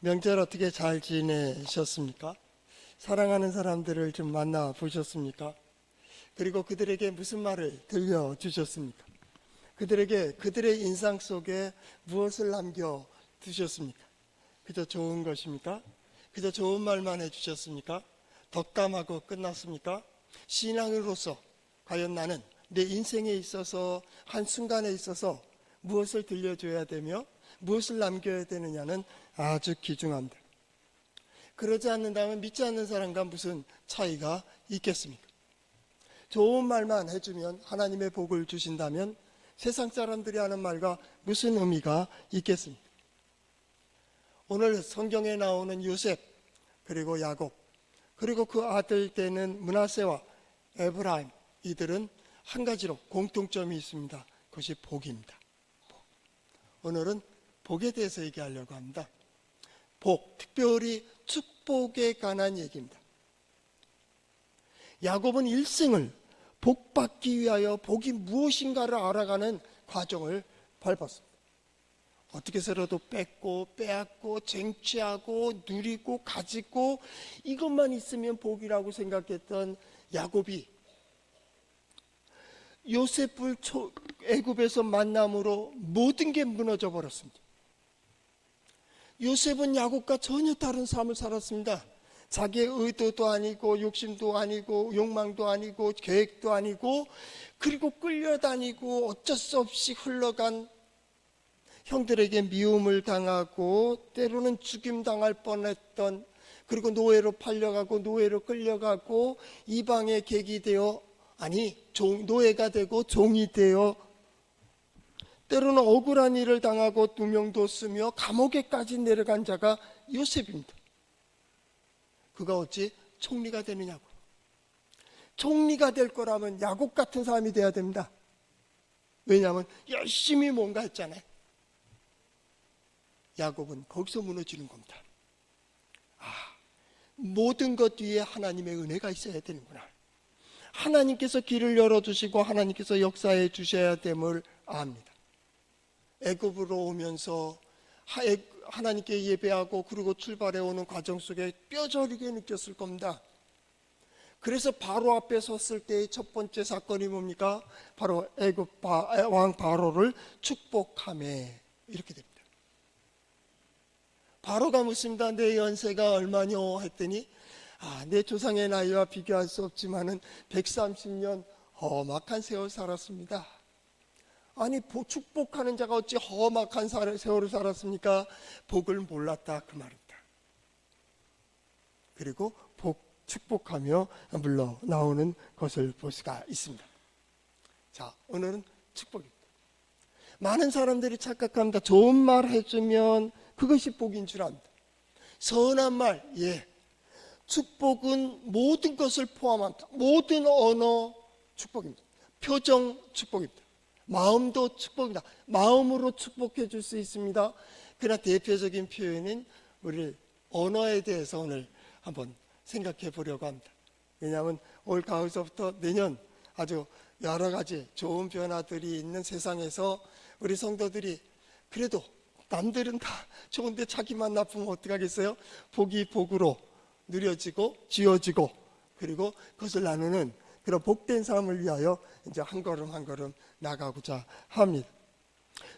명절 어떻게 잘 지내셨습니까? 사랑하는 사람들을 좀 만나 보셨습니까? 그리고 그들에게 무슨 말을 들려주셨습니까? 그들에게 그들의 인상 속에 무엇을 남겨두셨습니까? 그저 좋은 것입니까? 그저 좋은 말만 해주셨습니까? 덕담하고 끝났습니까? 신앙으로서 과연 나는 내 인생에 있어서 한순간에 있어서 무엇을 들려줘야 되며 무엇을 남겨야 되느냐는 아주 귀중합니다. 그러지 않는다면 믿지 않는 사람과 무슨 차이가 있겠습니까? 좋은 말만 해주면 하나님의 복을 주신다면 세상 사람들이 하는 말과 무슨 의미가 있겠습니까? 오늘 성경에 나오는 요셉 그리고 야곱 그리고 그 아들 되는 므낫세와 에브라임, 이들은 한 가지로 공통점이 있습니다. 그것이 복입니다. 복. 오늘은 복에 대해서 얘기하려고 합니다. 복, 특별히 축복에 관한 얘기입니다. 야곱은 일생을 복받기 위하여 복이 무엇인가를 알아가는 과정을 밟았습니다. 어떻게 해서라도 뺏고 빼앗고 쟁취하고 누리고 가지고 이것만 있으면 복이라고 생각했던 야곱이 요셉을 애굽에서 만남으로 모든 게 무너져 버렸습니다. 요셉은 야곱과 전혀 다른 삶을 살았습니다. 자기의 의도도 아니고 욕심도 아니고 욕망도 아니고 계획도 아니고 그리고 끌려다니고 어쩔 수 없이 흘러간 형들에게 미움을 당하고 때로는 죽임당할 뻔했던, 그리고 노예로 팔려가고 노예로 끌려가고 이방의 객이 되어, 노예가 되고 종이 되어 때로는 억울한 일을 당하고 누명도 쓰며 감옥에까지 내려간 자가 요셉입니다. 그가 어찌 총리가 되느냐고. 총리가 될 거라면 야곱 같은 사람이 돼야 됩니다. 왜냐하면 열심히 뭔가 했잖아요. 야곱은 거기서 무너지는 겁니다. 모든 것 뒤에 하나님의 은혜가 있어야 되는구나. 하나님께서 길을 열어주시고 하나님께서 역사해 주셔야 됨을 압니다. 애굽으로 오면서 하나님께 예배하고 그리고 출발해 오는 과정 속에 뼈저리게 느꼈을 겁니다. 그래서 바로 앞에 섰을 때의 첫 번째 사건이 뭡니까? 바로 애굽 왕 바로를 축복하매, 이렇게 됩니다. 바로가 묻습니다. 내 연세가 얼마뇨 했더니 내 조상의 나이와 비교할 수 없지만은 130년 험악한 세월 살았습니다. 아니, 축복하는 자가 어찌 험악한 세월을 살았습니까? 복을 몰랐다, 그 말입니다. 그리고 축복하며 물러 나오는 것을 볼 수가 있습니다. 자, 오늘은 축복입니다. 많은 사람들이 착각합니다. 좋은 말 해주면 그것이 복인 줄 압니다. 선한 말, 축복은 모든 것을 포함합니다. 모든 언어 축복입니다. 표정 축복입니다. 마음도 축복입니다. 마음으로 축복해 줄 수 있습니다. 그러나 대표적인 표현인 우리 언어에 대해서 오늘 한번 생각해 보려고 합니다. 왜냐하면 올 가을서부터 내년 아주 여러 가지 좋은 변화들이 있는 세상에서 우리 성도들이 그래도 남들은 다 좋은데 자기만 나쁘면 어떡하겠어요? 복이 복으로 누려지고 지어지고 그리고 그것을 나누는 그런 복된 삶을 위하여 이제 한 걸음 한 걸음 나가고자 합니다.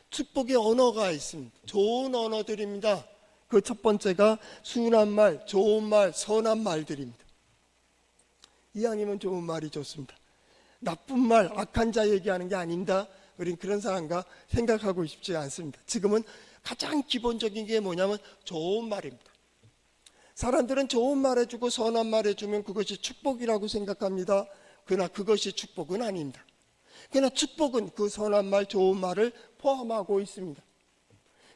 축복의 언어가 있습니다. 좋은 언어들입니다. 그 첫 번째가 순한 말, 좋은 말, 선한 말들입니다. 이왕이면 좋은 말이 좋습니다. 나쁜 말, 악한 자 얘기하는 게 아닙니다. 우린 그런 사람과 생각하고 싶지 않습니다. 지금은 가장 기본적인 게 뭐냐면 좋은 말입니다. 사람들은 좋은 말 해주고 선한 말 해주면 그것이 축복이라고 생각합니다. 그러나 그것이 축복은 아닙니다. 그러나 축복은 그 선한 말, 좋은 말을 포함하고 있습니다.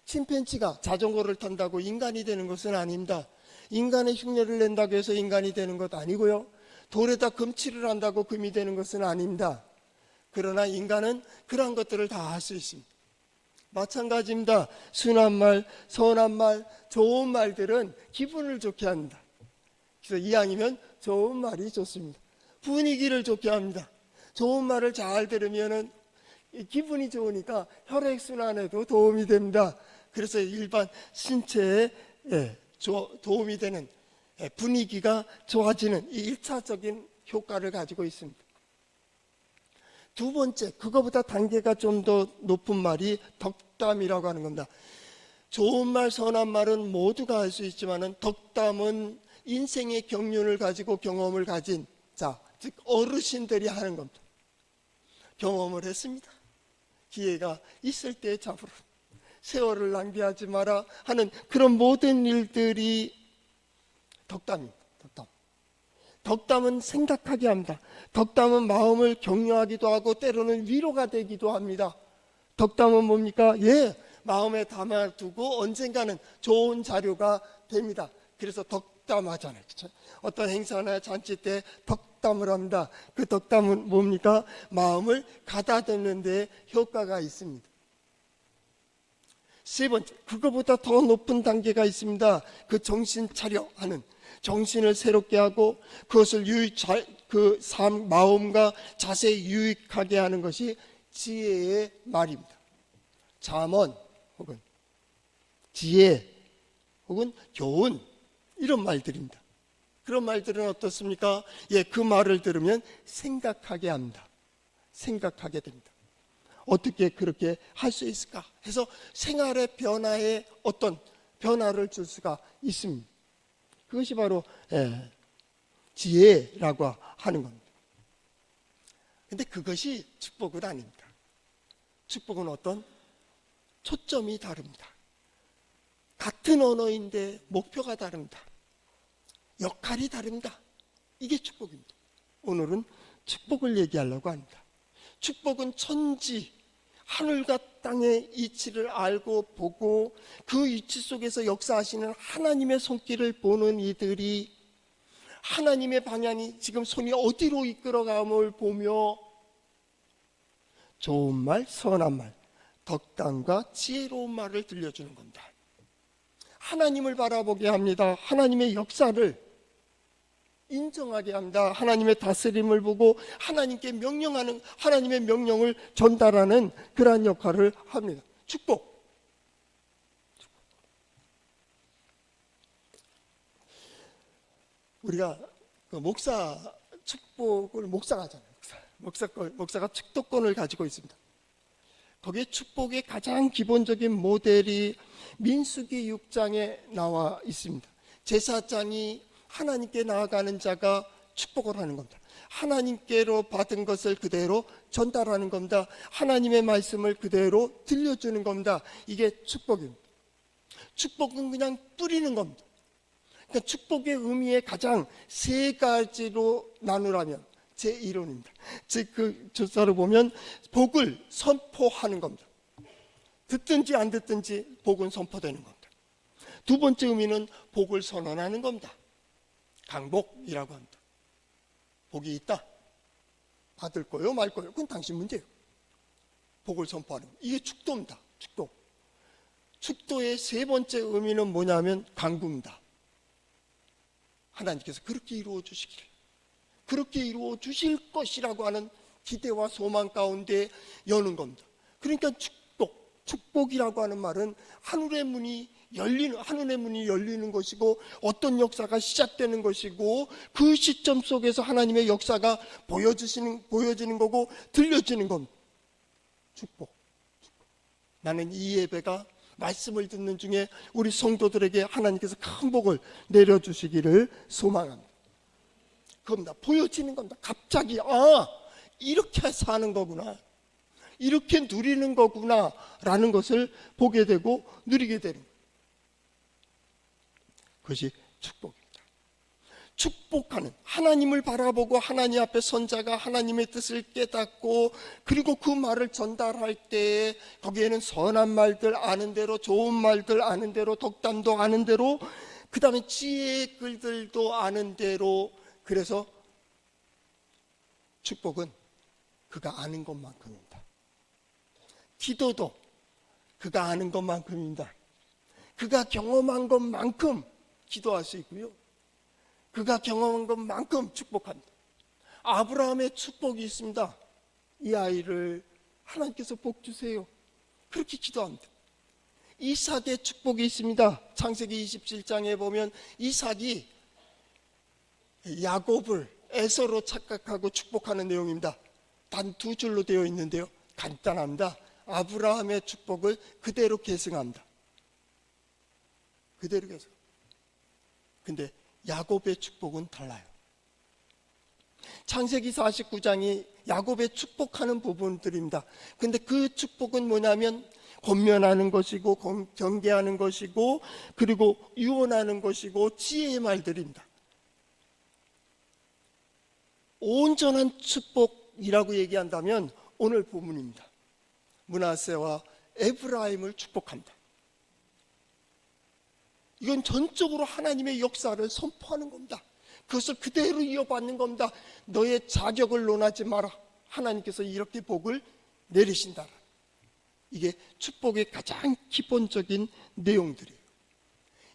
침팬지가 자전거를 탄다고 인간이 되는 것은 아닙니다. 인간의 흉내를 낸다고 해서 인간이 되는 것 아니고요. 돌에다 금칠을 한다고 금이 되는 것은 아닙니다. 그러나 인간은 그러한 것들을 다 할 수 있습니다. 마찬가지입니다. 순한 말, 선한 말, 좋은 말들은 기분을 좋게 합니다. 그래서 이왕이면 좋은 말이 좋습니다. 분위기를 좋게 합니다. 좋은 말을 잘 들으면 기분이 좋으니까 혈액순환에도 도움이 됩니다. 그래서 일반 신체에 도움이 되는 분위기가 좋아지는 이 1차적인 효과를 가지고 있습니다. 두 번째, 그거보다 단계가 좀 더 높은 말이 덕담이라고 하는 겁니다. 좋은 말, 선한 말은 모두가 할 수 있지만은 덕담은 인생의 경륜을 가지고 경험을 가진 자, 즉 어르신들이 하는 겁니다. 경험을 했습니다. 기회가 있을 때 잡으라. 세월을 낭비하지 마라 하는 그런 모든 일들이 덕담입니다. 덕담은 생각하게 합니다. 덕담은 마음을 격려하기도 하고 때로는 위로가 되기도 합니다. 덕담은 뭡니까? 마음에 담아두고 언젠가는 좋은 자료가 됩니다. 그래서 덕담하잖아요. 그렇죠? 어떤 행사나 잔치 때 덕담을 합니다. 그 덕담은 뭡니까? 마음을 가다듬는 데 효과가 있습니다. 세 번째, 그거보다 더 높은 단계가 있습니다. 그 정신 차려 하는, 정신을 새롭게 하고 그것을 마음과 자세에 유익하게 하는 것이 지혜의 말입니다. 잠언 혹은 지혜 혹은 교훈, 이런 말들입니다. 그런 말들은 어떻습니까? 그 말을 들으면 생각하게 합니다. 생각하게 됩니다. 어떻게 그렇게 할 수 있을까 해서 생활의 변화에 어떤 변화를 줄 수가 있습니다. 그것이 바로 지혜라고 하는 겁니다. 근데 그것이 축복은 아닙니다. 축복은 어떤 초점이 다릅니다. 같은 언어인데 목표가 다릅니다. 역할이 다릅니다. 이게 축복입니다. 오늘은 축복을 얘기하려고 합니다. 축복은 천지, 하늘과 땅의 이치를 알고 보고 그 이치 속에서 역사하시는 하나님의 손길을 보는 이들이 하나님의 방향이 지금 손이 어디로 이끌어감을 보며 좋은 말, 선한 말, 덕담과 지혜로운 말을 들려주는 겁니다. 하나님을 바라보게 합니다. 하나님의 역사를 인정하게 합니다. 하나님의 다스림을 보고 하나님께 명령하는, 하나님의 명령을 전달하는 그러한 역할을 합니다. 축복. 우리가 그 목사 축복을 목사가 하잖아요. 목사가 축도권을 가지고 있습니다. 거기에 축복의 가장 기본적인 모델이 민수기 6장에 나와 있습니다. 제사장이 하나님께 나아가는 자가 축복을 하는 겁니다. 하나님께로 받은 것을 그대로 전달하는 겁니다. 하나님의 말씀을 그대로 들려주는 겁니다. 이게 축복입니다. 축복은 그냥 뿌리는 겁니다. 그러니까 축복의 의미의 가장 세 가지로 나누라면 제 이론입니다. 즉 그 조사를 보면 복을 선포하는 겁니다. 듣든지 안 듣든지 복은 선포되는 겁니다. 두 번째 의미는 복을 선언하는 겁니다. 강복이라고 합니다. 복이 있다. 받을 거요, 말 거요. 그건 당신 문제예요. 복을 선포하는 거. 이게 축도입니다. 축도. 축도의 세 번째 의미는 뭐냐면 강구입니다. 하나님께서 그렇게 이루어 주시기를, 그렇게 이루어 주실 것이라고 하는 기대와 소망 가운데 여는 겁니다. 그러니까 축복이라고 하는 말은 하늘의 문이 열리는 것이고 어떤 역사가 시작되는 것이고 그 시점 속에서 하나님의 역사가 보여지는 거고 들려지는 겁니다. 축복. 나는 이 예배가 말씀을 듣는 중에 우리 성도들에게 하나님께서 큰 복을 내려주시기를 소망합니다. 그겁니다. 보여지는 겁니다. 갑자기 이렇게 사는 거구나, 이렇게 누리는 거구나 라는 것을 보게 되고 누리게 되는 거예요. 그것이 축복입니다. 축복하는, 하나님을 바라보고 하나님 앞에 선 자가 하나님의 뜻을 깨닫고 그리고 그 말을 전달할 때 거기에는 선한 말들 아는 대로, 좋은 말들 아는 대로, 덕담도 아는 대로, 그 다음에 지혜의 글들도 아는 대로. 그래서 축복은 그가 아는 것만큼입니다. 기도도 그가 아는 것만큼입니다. 그가 경험한 것만큼 기도할 수 있고요, 그가 경험한 것만큼 축복합니다. 아브라함의 축복이 있습니다. 이 아이를 하나님께서 복 주세요. 그렇게 기도합니다. 이삭의 축복이 있습니다. 창세기 27장에 보면 이삭이 야곱을 에서로 착각하고 축복하는 내용입니다. 단 두 줄로 되어 있는데요, 간단합니다. 아브라함의 축복을 그대로 계승합니다. 그대로 계승. 근데 야곱의 축복은 달라요. 창세기 49장이 야곱의 축복하는 부분들입니다. 근데 그 축복은 뭐냐면 권면하는 것이고 경계하는 것이고 그리고 유언하는 것이고 지혜의 말들입니다. 온전한 축복이라고 얘기한다면 오늘 본문입니다. 므낫세와 에브라임을 축복합니다. 이건 전적으로 하나님의 역사를 선포하는 겁니다. 그것을 그대로 이어받는 겁니다. 너의 자격을 논하지 마라. 하나님께서 이렇게 복을 내리신다. 이게 축복의 가장 기본적인 내용들이에요.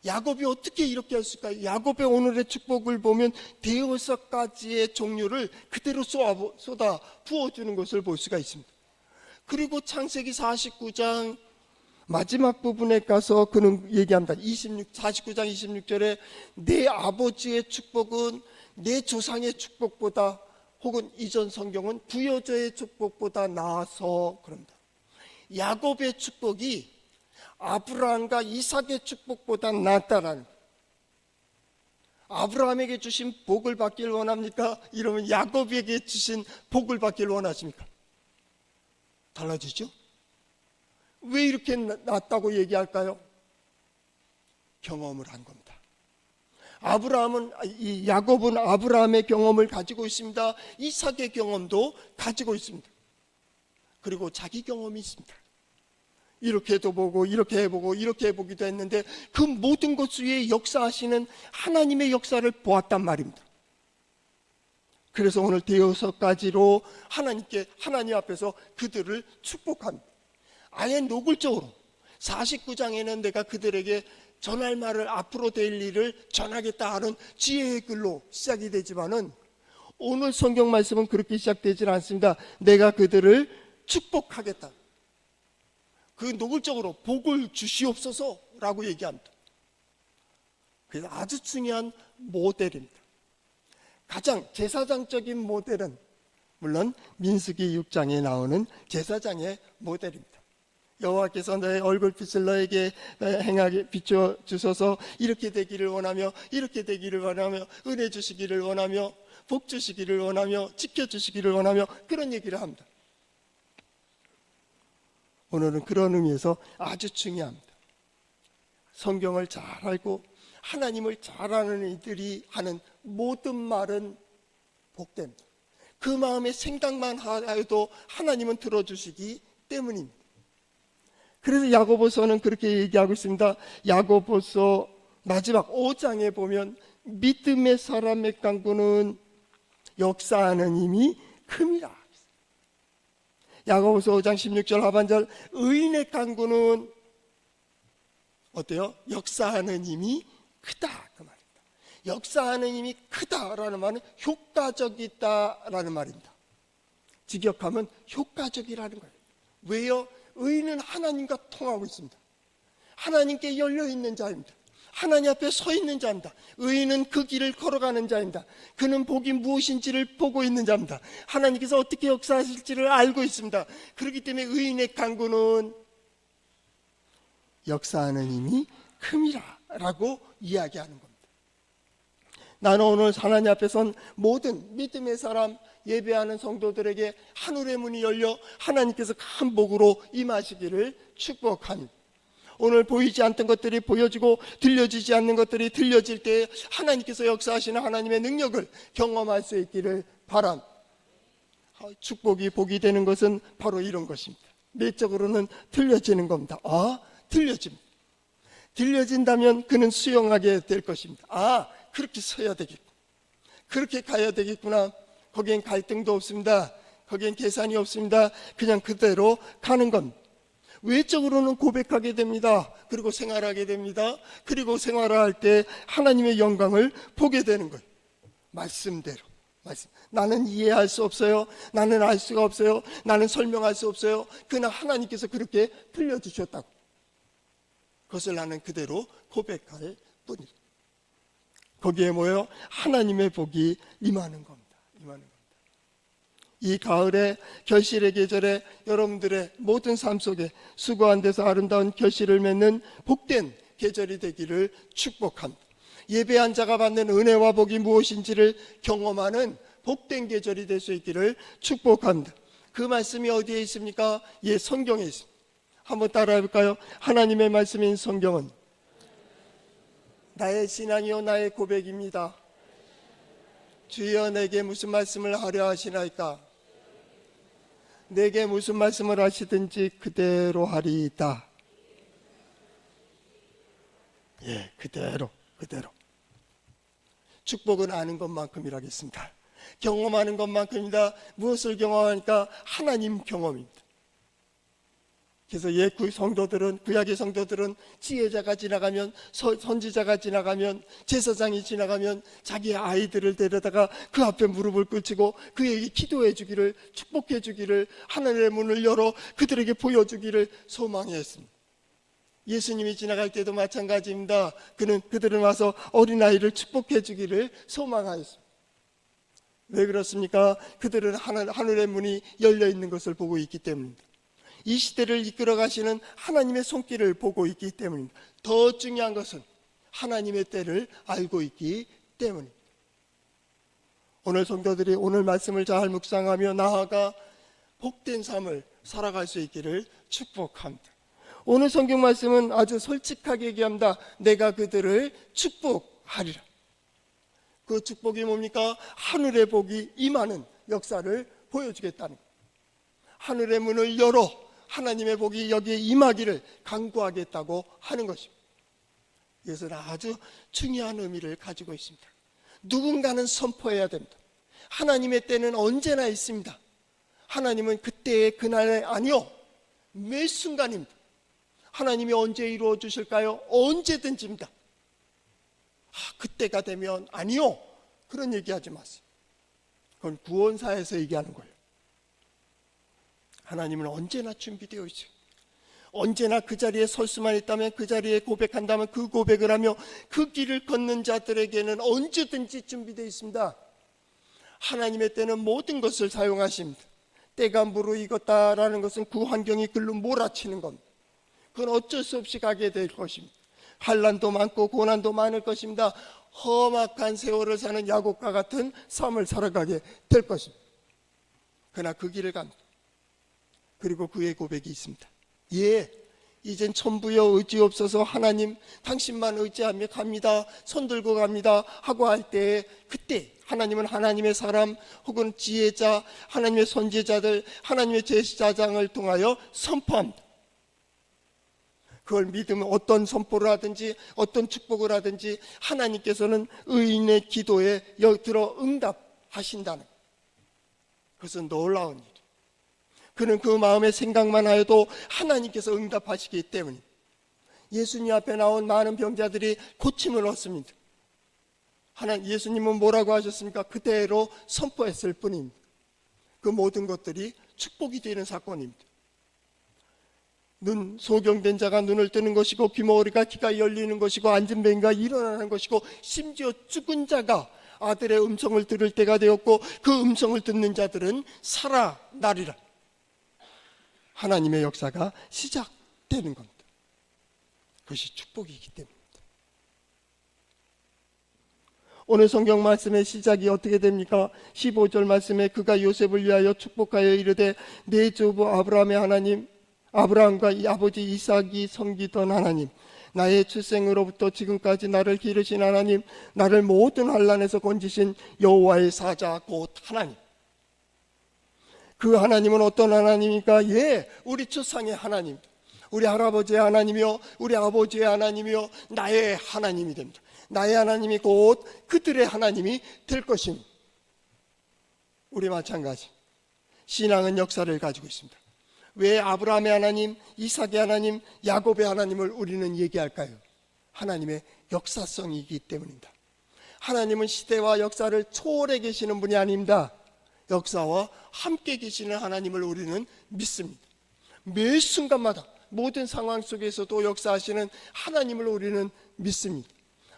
야곱이 어떻게 이렇게 했을까요? 야곱의 오늘의 축복을 보면 대여섯 가지의 종류를 그대로 쏟아 부어주는 것을 볼 수가 있습니다. 그리고 창세기 49장 마지막 부분에 가서 그는 얘기합니다. 49장 26절에 내 아버지의 축복은 내 조상의 축복보다, 혹은 이전 성경은 부여자의 축복보다 나아서 그럽니다. 야곱의 축복이 아브라함과 이삭의 축복보다 낫다라는 거예요. 아브라함에게 주신 복을 받길 원합니까? 이러면 야곱에게 주신 복을 받길 원하십니까? 달라지죠? 왜 이렇게 낫다고 얘기할까요? 경험을 한 겁니다. 야곱은 아브라함의 경험을 가지고 있습니다. 이삭의 경험도 가지고 있습니다. 그리고 자기 경험이 있습니다. 이렇게도 보고 이렇게 해보고 이렇게 해보기도 했는데 그 모든 것 위에 역사하시는 하나님의 역사를 보았단 말입니다. 그래서 오늘 대여섯 가지로 하나님 앞에서 그들을 축복합니다. 아예 노골적으로 49장에는 내가 그들에게 전할 말을, 앞으로 될 일을 전하겠다 하는 지혜의 글로 시작이 되지만은 오늘 성경 말씀은 그렇게 시작되질 않습니다. 내가 그들을 축복하겠다. 그 노골적으로 복을 주시옵소서라고 얘기합니다. 그래서 아주 중요한 모델입니다. 가장 제사장적인 모델은 물론 민수기 6장에 나오는 제사장의 모델입니다. 여호와께서 너의 얼굴빛을 너에게 행하게 비춰주소서, 이렇게 되기를 원하며 이렇게 되기를 원하며 은혜 주시기를 원하며 복 주시기를 원하며 지켜주시기를 원하며 그런 얘기를 합니다. 오늘은 그런 의미에서 아주 중요합니다. 성경을 잘 알고 하나님을 잘 아는 이들이 하는 모든 말은 복됩니다. 그 마음의 생각만 하여도 하나님은 들어주시기 때문입니다. 그래서 야고보서는 그렇게 얘기하고 있습니다. 야고보서 마지막 5장에 보면 믿음의 사람의 강구는 역사하는 힘이 큼이라. 야고보서 5장 16절 하반절, 의인의 강구는 어때요? 역사하는 힘이 크다 그 말입니다. 역사하는 힘이 크다라는 말은 효과적이다라는 말입니다. 직역하면 효과적이라는 거예요. 왜요? 의인은 하나님과 통하고 있습니다. 하나님께 열려있는 자입니다. 하나님 앞에 서 있는 자입니다. 의인은 그 길을 걸어가는 자입니다. 그는 복이 무엇인지를 보고 있는 자입니다. 하나님께서 어떻게 역사하실지를 알고 있습니다. 그렇기 때문에 의인의 강구는 역사하는 힘이 큼이라 라고 이야기하는 겁니다. 나는 오늘 하나님 앞에 선 모든 믿음의 사람, 예배하는 성도들에게 하늘의 문이 열려 하나님께서 큰 복으로 임하시기를 축복합니다. 오늘 보이지 않던 것들이 보여지고 들려지지 않는 것들이 들려질 때 하나님께서 역사하시는 하나님의 능력을 경험할 수 있기를 바랍니다. 축복이 복이 되는 것은 바로 이런 것입니다. 내적으로는 들려지는 겁니다. 들려집니다. 들려진다면 그는 수용하게 될 것입니다. 그렇게 서야 되겠구나, 그렇게 가야 되겠구나. 거기엔 갈등도 없습니다. 거기엔 계산이 없습니다. 그냥 그대로 가는 겁니다. 외적으로는 고백하게 됩니다. 그리고 생활하게 됩니다. 그리고 생활할 때 하나님의 영광을 보게 되는 거예요. 말씀대로. 나는 이해할 수 없어요. 나는 알 수가 없어요. 나는 설명할 수 없어요. 그러나 하나님께서 그렇게 들려주셨다고. 그것을 나는 그대로 고백할 뿐이다. 거기에 모여 하나님의 복이 임하는 겁니다. 임하는 겁니다. 이 가을의 결실의 계절에 여러분들의 모든 삶 속에 수고한 데서 아름다운 결실을 맺는 복된 계절이 되기를 축복합니다. 예배한 자가 받는 은혜와 복이 무엇인지를 경험하는 복된 계절이 될 수 있기를 축복합니다. 그 말씀이 어디에 있습니까? 예, 성경에 있습니다. 한번 따라해 볼까요? 하나님의 말씀인 성경은 나의 신앙이요 나의 고백입니다. 주여 내게 무슨 말씀을 하려 하시나이까? 내게 무슨 말씀을 하시든지 그대로 하리이다. 예, 그대로. 축복은 아는 것만큼이라겠습니다. 경험하는 것만큼이다. 무엇을 경험하니까? 하나님 경험입니다. 그래서 구약의 성도들은 지혜자가 지나가면, 선지자가 지나가면, 제사장이 지나가면 자기의 아이들을 데려다가 그 앞에 무릎을 꿇치고 그에게 기도해 주기를, 축복해 주기를, 하늘의 문을 열어 그들에게 보여주기를 소망했습니다. 예수님이 지나갈 때도 마찬가지입니다. 그들은 와서 어린아이를 축복해 주기를 소망하였습니다. 왜 그렇습니까? 그들은 하늘의 문이 열려 있는 것을 보고 있기 때문입니다. 이 시대를 이끌어 가시는 하나님의 손길을 보고 있기 때문입니다. 더 중요한 것은 하나님의 때를 알고 있기 때문입니다. 오늘 성도들이 오늘 말씀을 잘 묵상하며 나아가 복된 삶을 살아갈 수 있기를 축복합니다. 오늘 성경 말씀은 아주 솔직하게 얘기합니다. 내가 그들을 축복하리라. 그 축복이 뭡니까? 하늘의 복이 임하는 역사를 보여주겠다는 거예요. 하늘의 문을 열어 하나님의 복이 여기에 임하기를 간구하겠다고 하는 것입니다. 이것은 아주 중요한 의미를 가지고 있습니다. 누군가는 선포해야 됩니다. 하나님의 때는 언제나 있습니다. 하나님은 그때의 그날이 아니요, 매 순간입니다. 하나님이 언제 이루어 주실까요? 언제든지입니다. 그때가 되면 아니요, 그런 얘기하지 마세요. 그건 구원사에서 얘기하는 거예요. 하나님은 언제나 준비되어 있어요. 언제나 그 자리에 설 수만 있다면, 그 자리에 고백한다면 그 고백을 하며 그 길을 걷는 자들에게는 언제든지 준비되어 있습니다. 하나님의 때는 모든 것을 사용하십니다. 때가 무르익었다라는 것은 그 환경이 글로 몰아치는 겁니다. 그건 어쩔 수 없이 가게 될 것입니다. 환난도 많고 고난도 많을 것입니다. 험악한 세월을 사는 야곱과 같은 삶을 살아가게 될 것입니다. 그러나 그 길을 갑니다. 그리고 그의 고백이 있습니다. 예, 이젠 천부여 의지 없어서 하나님 당신만 의지하며 갑니다, 손들고 갑니다 하고 할 때에, 그때 하나님은 하나님의 사람 혹은 지혜자, 하나님의 선지자들, 하나님의 제사장을 통하여 선포합니다. 그걸 믿으면 어떤 선포를 하든지 어떤 축복을 하든지 하나님께서는 의인의 기도에 들어 응답하신다는, 그것은 놀라운 일. 그는 그 마음의 생각만 하여도 하나님께서 응답하시기 때문에 예수님 앞에 나온 많은 병자들이 고침을 얻습니다. 예수님은 뭐라고 하셨습니까? 그대로 선포했을 뿐입니다. 그 모든 것들이 축복이 되는 사건입니다. 소경된 자가 눈을 뜨는 것이고, 귀머거리가 귀가 열리는 것이고, 앉은 뱅이가 일어나는 것이고, 심지어 죽은 자가 아들의 음성을 들을 때가 되었고, 그 음성을 듣는 자들은 살아나리라. 하나님의 역사가 시작되는 겁니다. 그것이 축복이기 때문입니다. 오늘 성경 말씀의 시작이 어떻게 됩니까? 15절 말씀에 그가 요셉을 위하여 축복하여 이르되 내 조부 아브라함의 하나님, 아브라함과 이 아버지 이삭이 섬기던 하나님, 나의 출생으로부터 지금까지 나를 기르신 하나님, 나를 모든 환난에서 건지신 여호와의 사자 곧 하나님. 그 하나님은 어떤 하나님입니까? 예, 우리 조상의 하나님, 우리 할아버지의 하나님이요, 우리 아버지의 하나님이요, 나의 하나님이 됩니다. 나의 하나님이 곧 그들의 하나님이 될 것입니다. 우리 마찬가지 신앙은 역사를 가지고 있습니다. 왜 아브라함의 하나님, 이삭의 하나님, 야곱의 하나님을 우리는 얘기할까요? 하나님의 역사성이기 때문입니다. 하나님은 시대와 역사를 초월해 계시는 분이 아닙니다. 역사와 함께 계시는 하나님을 우리는 믿습니다. 매 순간마다 모든 상황 속에서도 역사하시는 하나님을 우리는 믿습니다.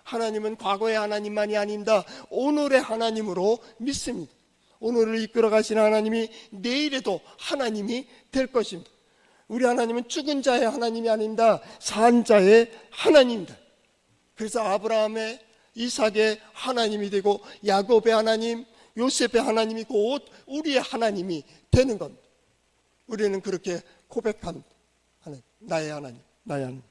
하나님은 과거의 하나님만이 아닙니다. 오늘의 하나님으로 믿습니다. 오늘을 이끌어 가시는 하나님이 내일에도 하나님이 될 것입니다. 우리 하나님은 죽은 자의 하나님이 아닙니다. 산 자의 하나님입니다. 그래서 아브라함의, 이삭의 하나님이 되고 야곱의 하나님, 요셉의 하나님이 곧 우리의 하나님이 되는 겁니다. 우리는 그렇게 고백합니다. 하나님, 나의 하나님, 나의 하나님.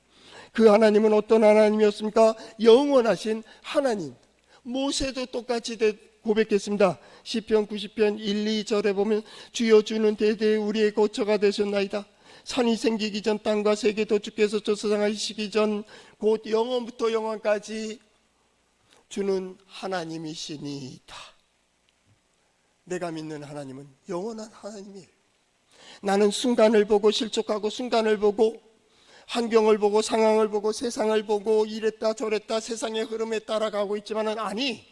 그 하나님은 어떤 하나님이었습니까? 영원하신 하나님. 모세도 똑같이 고백했습니다. 시편 90편 1, 2절에 보면 주여 주는 대대에 우리의 거처가 되셨나이다. 산이 생기기 전 땅과 세계도 주께서 조성하시기 전 곧 영원부터 영원까지 주는 하나님이시니이다. 내가 믿는 하나님은 영원한 하나님이에요. 나는 순간을 보고 실족하고 순간을 보고 환경을 보고 상황을 보고 세상을 보고 이랬다 저랬다 세상의 흐름에 따라가고 있지만은 아니,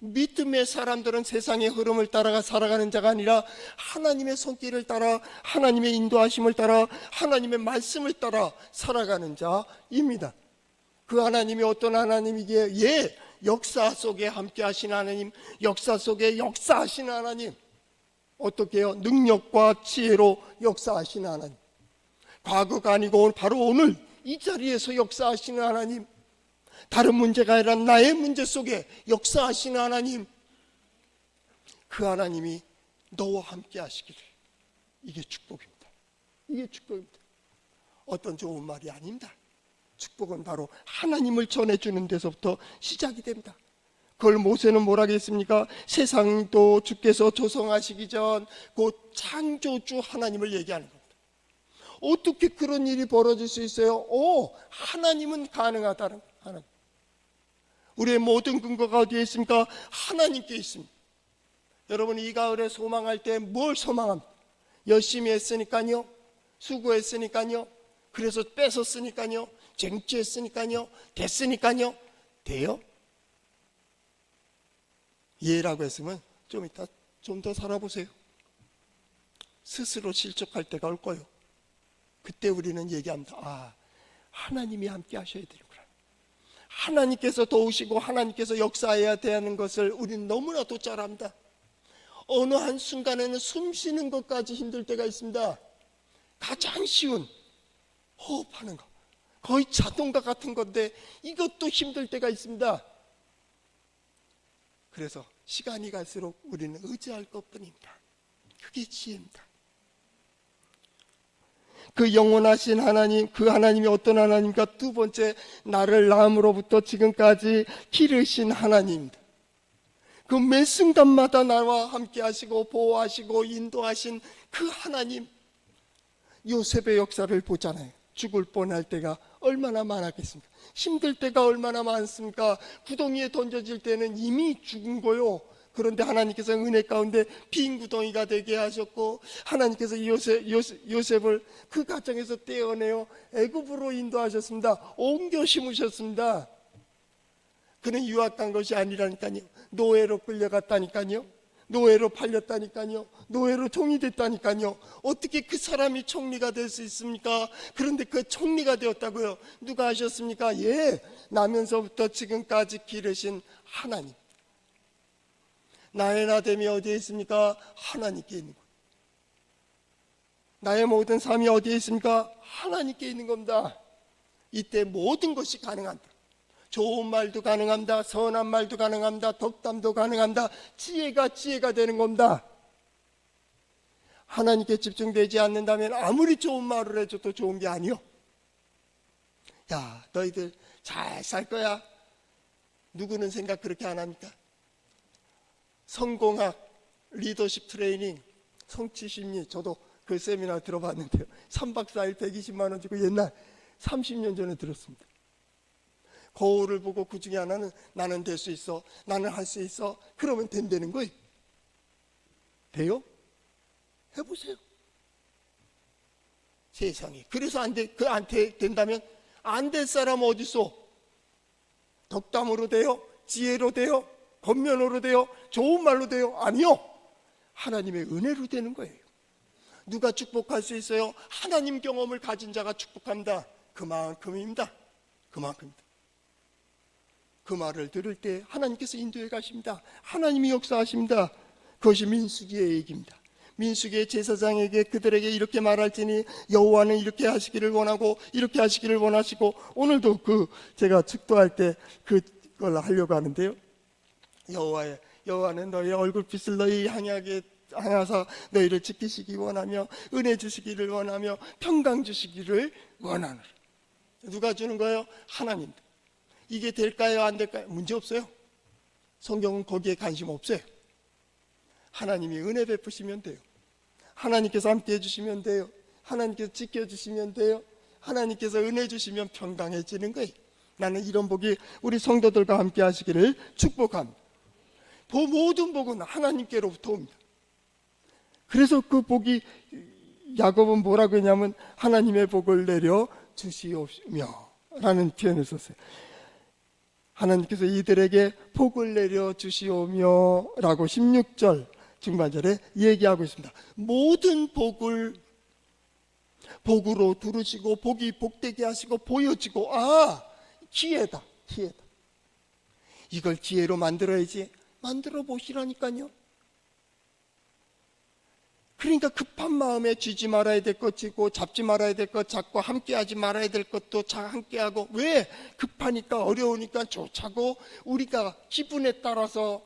믿음의 사람들은 세상의 흐름을 따라가 살아가는 자가 아니라 하나님의 손길을 따라 하나님의 인도하심을 따라 하나님의 말씀을 따라 살아가는 자입니다. 그 하나님이 어떤 하나님이기에? 예, 역사 속에 함께 하신 하나님, 역사 속에 역사하시는 하나님. 어떻게 해요? 능력과 지혜로 역사하시는 하나님. 과거가 아니고 바로 오늘 이 자리에서 역사하시는 하나님. 다른 문제가 아니라 나의 문제 속에 역사하시는 하나님. 그 하나님이 너와 함께 하시기를. 이게 축복입니다. 이게 축복입니다. 어떤 좋은 말이 아닙니다. 축복은 바로 하나님을 전해주는 데서부터 시작이 됩니다. 그걸 모세는 뭐라고 했습니까? 세상도 주께서 조성하시기 전 곧 창조주 하나님을 얘기하는 겁니다. 어떻게 그런 일이 벌어질 수 있어요? 하나님은 가능하다는 하나님. 우리의 모든 근거가 어디에 있습니까? 하나님께 있습니다. 여러분, 이 가을에 소망할 때 뭘 소망합니까? 열심히 했으니까요, 수고했으니까요, 그래서 뺏었으니까요, 쟁취했으니까요, 됐으니까요. 돼요? 예라고 했으면 좀 이따 좀 더 살아보세요. 스스로 실족할 때가 올 거예요. 그때 우리는 얘기합니다. 하나님이 함께 하셔야 되는구나. 하나님께서 도우시고 하나님께서 역사해야 되는 것을 우리는 너무나도 잘 압니다. 어느 한순간에는 숨 쉬는 것까지 힘들 때가 있습니다. 가장 쉬운 호흡하는 것, 거의 자동과 같은 건데 이것도 힘들 때가 있습니다. 그래서 시간이 갈수록 우리는 의지할 것뿐입니다. 그게 지혜입니다. 그 영원하신 하나님, 그 하나님이 어떤 하나님입니까? 두 번째, 나를 낳음으로부터 지금까지 기르신 하나님입니다. 그 매 순간마다 나와 함께 하시고 보호하시고 인도하신 그 하나님. 요셉의 역사를 보잖아요. 죽을 뻔할 때가 얼마나 많았겠습니까? 힘들 때가 얼마나 많습니까? 구덩이에 던져질 때는 이미 죽은 거요. 그런데 하나님께서 은혜 가운데 빈 구덩이가 되게 하셨고, 하나님께서 요셉을 그 가정에서 떼어내어 애굽으로 인도하셨습니다. 옮겨 심으셨습니다. 그는 유학 간 것이 아니라니까요. 노예로 끌려갔다니까요. 노예로 팔렸다니까요. 노예로 총리 됐다니까요. 어떻게 그 사람이 총리가 될 수 있습니까? 그런데 그 총리가 되었다고요. 누가 하셨습니까? 예, 나면서부터 지금까지 기르신 하나님. 나의 나됨이 어디에 있습니까? 하나님께 있는 거예요. 나의 모든 삶이 어디에 있습니까? 하나님께 있는 겁니다. 이때 모든 것이 가능합니다. 좋은 말도 가능합니다. 선한 말도 가능합니다. 덕담도 가능합니다. 지혜가 되는 겁니다. 하나님께 집중되지 않는다면 아무리 좋은 말을 해줘도 좋은 게 아니요. 야, 너희들 잘 살 거야. 누구는 생각 그렇게 안 합니까? 성공학, 리더십 트레이닝, 성취심리, 저도 그 세미나 들어봤는데요. 3박 4일 120만 원 주고 옛날 30년 전에 들었습니다. 거울을 보고 그 중에 하나는 나는 될 수 있어, 나는 할 수 있어, 그러면 된다는 거예요. 돼요? 해보세요. 세상에. 그래서 안 된다면 안 될 사람 어디 있어? 덕담으로 돼요? 지혜로 돼요? 겉면으로 돼요? 좋은 말로 돼요? 아니요. 하나님의 은혜로 되는 거예요. 누가 축복할 수 있어요? 하나님 경험을 가진 자가 축복합니다. 그만큼입니다. 그만큼입니다. 그 말을 들을 때 하나님께서 인도해 가십니다. 하나님이 역사하십니다. 그것이 민수기의 얘기입니다. 민수기의 제사장에게 그들에게 이렇게 말할지니 여호와는 이렇게 하시기를 원하고 이렇게 하시기를 원하시고, 오늘도 제가 축도할 때 그걸 하려고 하는데요. 여호와는 너희 얼굴빛을 너희 향하사 너희를 지키시기 원하며 은혜 주시기를 원하며 평강 주시기를 원하노라. 누가 주는 거예요? 하나님. 이게 될까요? 안 될까요? 문제 없어요. 성경은 거기에 관심 없어요. 하나님이 은혜 베푸시면 돼요. 하나님께서 함께 해주시면 돼요. 하나님께서 지켜주시면 돼요. 하나님께서 은혜 주시면 평강해지는 거예요. 나는 이런 복이 우리 성도들과 함께 하시기를 축복합니다. 모든 복은 하나님께로부터 옵니다. 그래서 그 복이, 야곱은 뭐라고 했냐면 하나님의 복을 내려 주시오며 라는 표현을 썼어요. 하나님께서 이들에게 복을 내려 주시오며 라고 16절 중반절에 얘기하고 있습니다. 모든 복을 복으로 두르시고 복이 복되게 하시고 보여지고, 기회다. 이걸 기회로 만들어야지. 만들어 보시라니까요. 그러니까 급한 마음에 쥐지 말아야 될 것 쥐고, 잡지 말아야 될 것 잡고, 함께하지 말아야 될 것도 함께하고. 왜? 급하니까, 어려우니까 쫓아고, 우리가 기분에 따라서,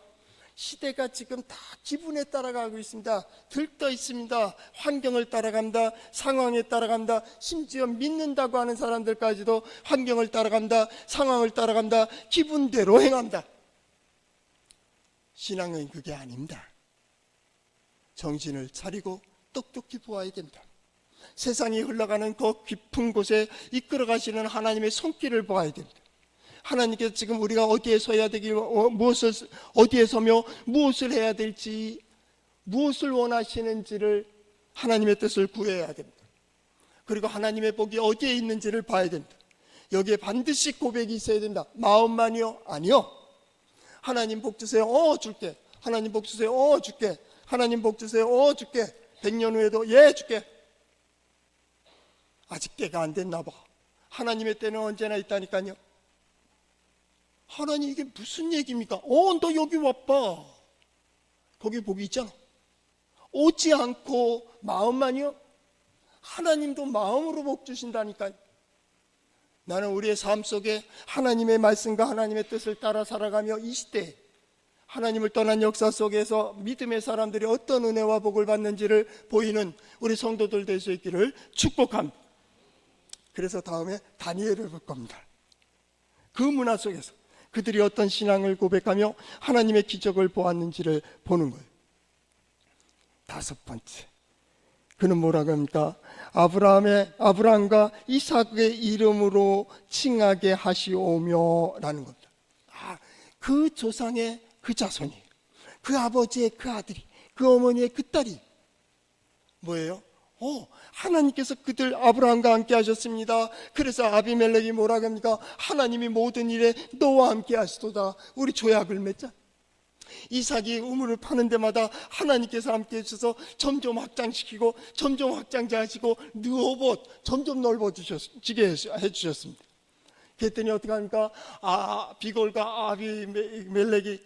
시대가 지금 다 기분에 따라가고 있습니다. 들떠 있습니다. 환경을 따라간다, 상황에 따라간다, 심지어 믿는다고 하는 사람들까지도 환경을 따라간다, 상황을 따라간다, 기분대로 행한다. 신앙은 그게 아닙니다. 정신을 차리고 똑똑히 보아야 됩니다. 세상이 흘러가는 그 깊은 곳에 이끌어 가시는 하나님의 손길을 보아야 됩니다. 하나님께서 지금 우리가 어디에 서야 되길, 어디에 서며 무엇을 해야 될지, 무엇을 원하시는지를, 하나님의 뜻을 구해야 됩니다. 그리고 하나님의 복이 어디에 있는지를 봐야 됩니다. 여기에 반드시 고백이 있어야 된다. 마음만이요? 아니요. 하나님 복 주세요. 줄게. 하나님 복 주세요. 줄게. 하나님 복 주세요. 줄게. 100년 후에도 줄게. 아직 때가 안 됐나 봐. 하나님의 때는 언제나 있다니까요. 하나님, 이게 무슨 얘기입니까? 너 여기 와봐. 거기 복이 있잖아. 오지 않고 마음만이요? 하나님도 마음으로 복 주신다니까요. 나는 우리의 삶 속에 하나님의 말씀과 하나님의 뜻을 따라 살아가며 이 시대에 하나님을 떠난 역사 속에서 믿음의 사람들이 어떤 은혜와 복을 받는지를 보이는 우리 성도들 될 수 있기를 축복합니다. 그래서 다음에 다니엘을 볼 겁니다. 그 문화 속에서 그들이 어떤 신앙을 고백하며 하나님의 기적을 보았는지를 보는 거예요. 5번째, 그는 뭐라고 합니까? 아브라함과 이삭의 이름으로 칭하게 하시오며 라는 겁니다. 그 조상의 그 자손이, 그 아버지의 그 아들이, 그 어머니의 그 딸이 뭐예요? 하나님께서 그들 아브라함과 함께 하셨습니다. 그래서 아비멜렉이 뭐라고 합니까? 하나님이 모든 일에 너와 함께 하시도다. 우리 조약을 맺자. 이삭이 우물을 파는 데마다 하나님께서 함께 해주셔서 점점 확장시키고, 점점 확장자하시고, 느호봇 점점 넓어지게 해주셨습니다. 그랬더니 어떻게 합니까? 비골과 아비멜렉이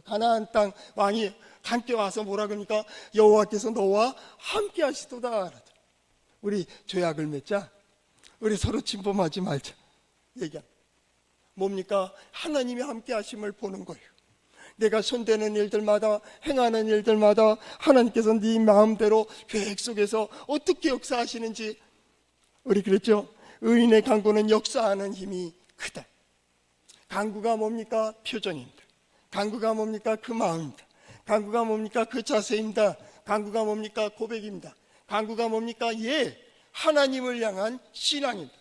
가나안 땅 왕이 함께 와서 뭐라 그러니까 여호와께서 너와 함께 하시도다. 우리 조약을 맺자. 우리 서로 침범하지 말자. 얘기합니다. 뭡니까? 하나님이 함께 하심을 보는 거예요. 내가 손대는 일들마다, 행하는 일들마다 하나님께서 네 마음대로 계획 속에서 어떻게 역사하시는지, 우리 그랬죠? 의인의 강구는 역사하는 힘이 크다. 강구가 뭡니까? 표정입니다. 강구가 뭡니까? 그 마음입니다. 강구가 뭡니까? 그 자세입니다. 강구가 뭡니까? 고백입니다. 강구가 뭡니까? 하나님을 향한 신앙입니다.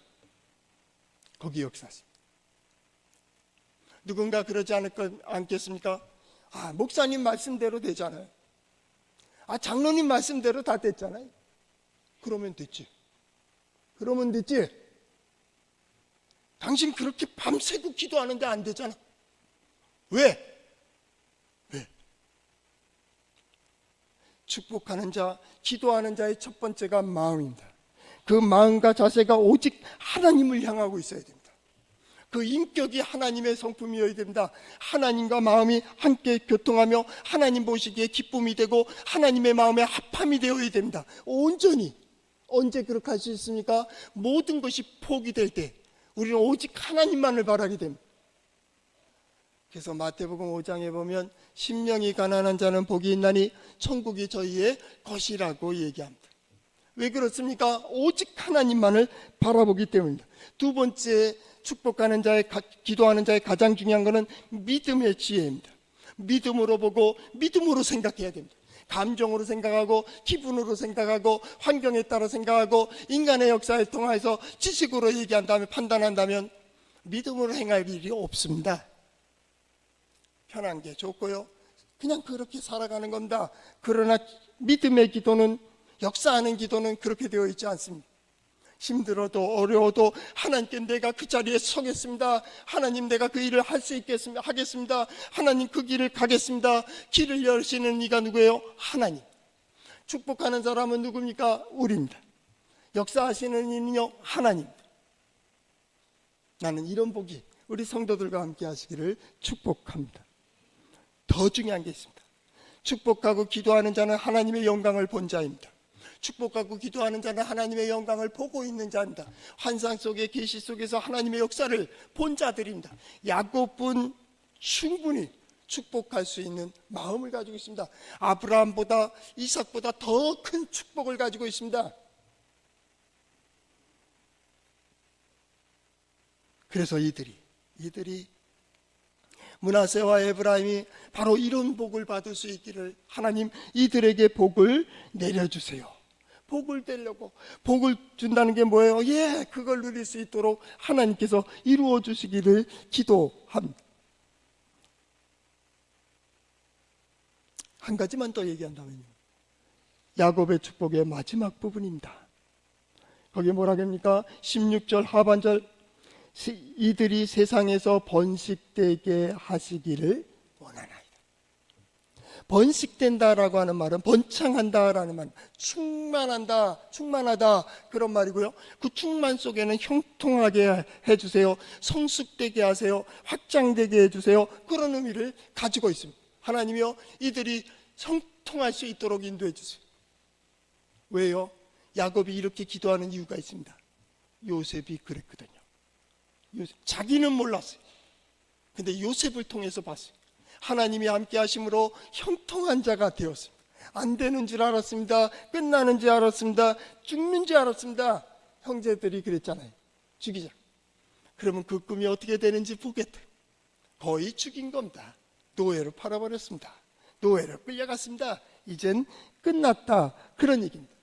거기 역사하십니다. 누군가 그러지 않겠습니까? 목사님 말씀대로 되잖아요. 장로님 말씀대로 다 됐잖아요. 그러면 됐지. 당신 그렇게 밤새고 기도하는데 안 되잖아. 왜? 축복하는 자, 기도하는 자의 첫 번째가 마음입니다. 그 마음과 자세가 오직 하나님을 향하고 있어야 됩니다. 그 인격이 하나님의 성품이어야 됩니다. 하나님과 마음이 함께 교통하며 하나님 보시기에 기쁨이 되고 하나님의 마음에 합함이 되어야 됩니다. 온전히. 언제 그렇게 할 수 있습니까? 모든 것이 포기될 때 우리는 오직 하나님만을 바라게 됩니다. 그래서 마태복음 5장에 보면 심령이 가난한 자는 복이 있나니 천국이 저희의 것이라고 얘기합니다. 왜 그렇습니까? 오직 하나님만을 바라보기 때문입니다. 두 번째, 축복하는 자의, 기도하는 자의 가장 중요한 것은 믿음의 지혜입니다. 믿음으로 보고 믿음으로 생각해야 됩니다. 감정으로 생각하고 기분으로 생각하고 환경에 따라 생각하고 인간의 역사를 통해서 지식으로 얘기한 다음에 판단한다면 믿음으로 행할 일이 없습니다. 편한 게 좋고요, 그냥 그렇게 살아가는 겁니다. 그러나 믿음의 기도는, 역사하는 기도는 그렇게 되어 있지 않습니다. 힘들어도 어려워도 하나님께 내가 그 자리에 서겠습니다. 하나님, 내가 그 일을 할 수 있겠습니다. 하겠습니다. 하나님, 그 길을 가겠습니다. 길을 여시는 이가 누구예요? 하나님. 축복하는 사람은 누굽니까? 우리입니다. 역사하시는 이는요, 하나님입니다. 나는 이런 복이 우리 성도들과 함께 하시기를 축복합니다. 더 중요한 게 있습니다. 축복하고 기도하는 자는 하나님의 영광을 본 자입니다. 축복하고 기도하는 자는 하나님의 영광을 보고 있는 자입니다. 환상 속에, 계시 속에서 하나님의 역사를 본 자들입니다. 야곱은 충분히 축복할 수 있는 마음을 가지고 있습니다. 아브라함보다, 이삭보다 더 큰 축복을 가지고 있습니다. 그래서 이들이 므낫세와 에브라임이 바로 이런 복을 받을 수 있기를 하나님, 이들에게 복을 내려주세요. 복을 떼려고, 복을 준다는 게 뭐예요? 그걸 누릴 수 있도록 하나님께서 이루어 주시기를 기도합니다. 한 가지만 더 얘기한다면요, 야곱의 축복의 마지막 부분입니다. 거기에 뭐라 합니까? 16절 하반절, 이들이 세상에서 번식되게 하시기를 원하나이다. 번식된다라고 하는 말은 번창한다라는 말, 충만하다 그런 말이고요. 그 충만 속에는 형통하게 해주세요, 성숙되게 하세요, 확장되게 해주세요, 그런 의미를 가지고 있습니다. 하나님이요, 이들이 형통할 수 있도록 인도해 주세요. 왜요? 야곱이 이렇게 기도하는 이유가 있습니다. 요셉이 그랬거든요. 자기는 몰랐어요. 근데 요셉을 통해서 봤어요. 하나님이 함께 하심으로 형통한 자가 되었습니다. 안 되는 줄 알았습니다. 끝나는 줄 알았습니다. 죽는 줄 알았습니다. 형제들이 그랬잖아요. 죽이자. 그러면 그 꿈이 어떻게 되는지 보겠다. 거의 죽인 겁니다. 노예로 팔아버렸습니다. 노예로 끌려갔습니다. 이젠 끝났다, 그런 얘기입니다.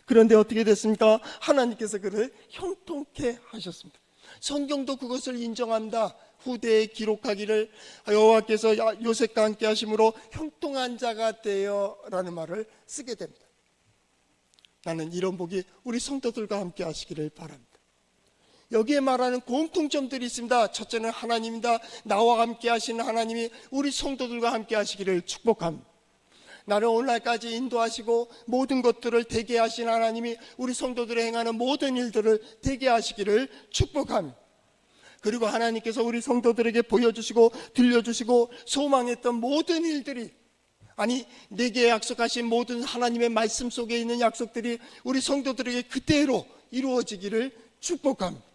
그런데 어떻게 됐습니까? 하나님께서 그를 형통케 하셨습니다. 성경도 그것을 인정합니다. 후대에 기록하기를 여호와께서 요셉과 함께 하심으로 형통한 자가 되어라는 말을 쓰게 됩니다. 나는 이런 복이 우리 성도들과 함께 하시기를 바랍니다. 여기에 말하는 공통점들이 있습니다. 첫째는 하나님입니다. 나와 함께 하시는 하나님이 우리 성도들과 함께 하시기를 축복합니다. 나를 오늘날까지 인도하시고 모든 것들을 되게 하신 하나님이 우리 성도들이 행하는 모든 일들을 되게 하시기를 축복합니다. 그리고 하나님께서 우리 성도들에게 보여주시고 들려주시고 소망했던 모든 일들이, 아니 내게 약속하신 모든 하나님의 말씀 속에 있는 약속들이 우리 성도들에게 그대로 이루어지기를 축복합니다.